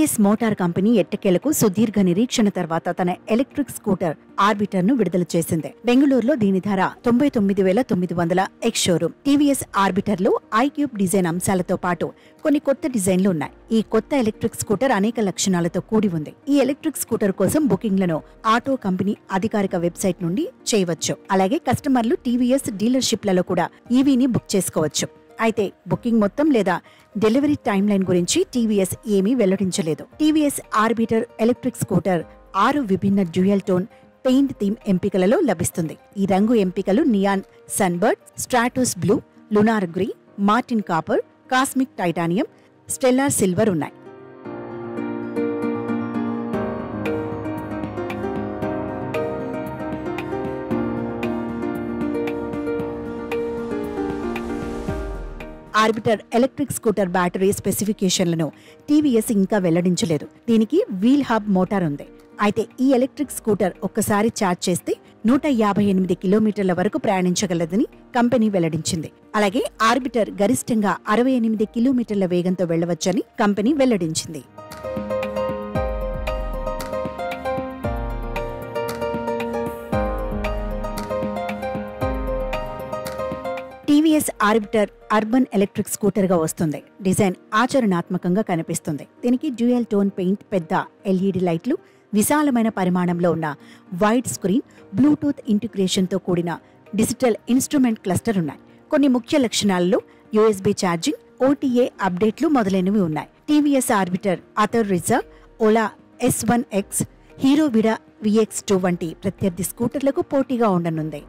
TVS motor company ఎట్టకేలకు సుదీర్ఘ నిరీక్షణ తర్వాత తన ఎలక్ట్రిక్ స్కూటర్ ఆర్బిటర్ ను విడుదల చేసింది. బెంగళూరులో దీని ధర 99,900 ఎక్స్ షోరూమ్. టీవీఎస్ ఆర్బిటర్ లో ఐక్యూబ్ డిజైన్ అంశాలతో పాటు కొన్ని కొత్త డిజైన్లు ఉన్నాయి. ఈ కొత్త ఎలక్ట్రిక్ స్కూటర్ అనేక లక్షణాలతో కూడి ఉంది. ఈ ఎలక్ట్రిక్ స్కూటర్ కోసం బుకింగ్లను ఆటో కంపెనీ అధికారిక వెబ్సైట్ నుండి చేయవచ్చు. అలాగే కస్టమర్లు టీవీఎస్ డీలర్షిప్లలో కూడా ఈవీని బుక్ చేసుకోవచ్చు. అయితే బుకింగ్ మొత్తం లేదా డెలివరీ టైమ్ లైన్ గురించి టీవీఎస్ ఏమీ వెల్లడించలేదు. టీవీఎస్ ఆర్బిటర్ ఎలక్ట్రిక్ స్కూటర్ 6 విభిన్న డ్యూయల్ టోన్ పెయింట్ థీమ్ ఎంపికలలో లభిస్తుంది. ఈ రంగు ఎంపికలు Neon Sunbird, Stratos Blue, Lunar Grey, Martian Copper, Cosmic Titanium, Stellar Silver ఉన్నాయి. ఆర్బిటర్ ఎలక్ట్రిక్ స్కూటర్ బ్యాటరీ స్పెసిఫికేషన్లను టీవీఎస్ ఇంకా వెల్లడించలేదు. దీనికి వీల్ హబ్ మోటార్ ఉంది. అయితే ఈ ఎలక్ట్రిక్ స్కూటర్ ఒక్కసారి ఛార్జ్ చేస్తే 158 కిలోమీటర్ల వరకు ప్రయాణించగలదని కంపెనీ వెల్లడించింది. అలాగే ఆర్బిటర్ గరిష్టంగా 68 కిలోమీటర్ల వేగంతో వెళ్లవచ్చని కంపెనీ వెల్లడించింది. TVS Orbiter urban electric scooter గా వస్తుంది. డిజైన్ ఆచరణాత్మకంగా కనిపిస్తుంది. దీనికి డ్యూయల్ టోన్ పెయింట్, పెద్ద ఎల్ఈడి లైట్లు, విశాలమైన పరిమాణంలో ఉన్న వైడ్ స్క్రీన్, బ్లూటూత్ ఇంటిగ్రేషన్ తో కూడిన డిజిటల్ ఇన్స్ట్రుమెంట్ క్లస్టర్ ఉన్నాయి. కొన్ని ముఖ్య లక్షణాలలో యూఎస్బీ ఛార్జింగ్, ఓటీఏ అప్డేట్లు మొదలైనవి ఉన్నాయి. టీవీఎస్ ఆర్బిటర్ అథర్ రిజర్వ్, Ola S1X, Hero Vida VX2 వంటి ప్రత్యర్థి స్కూటర్లకు పోటీగా ఉండనుంది.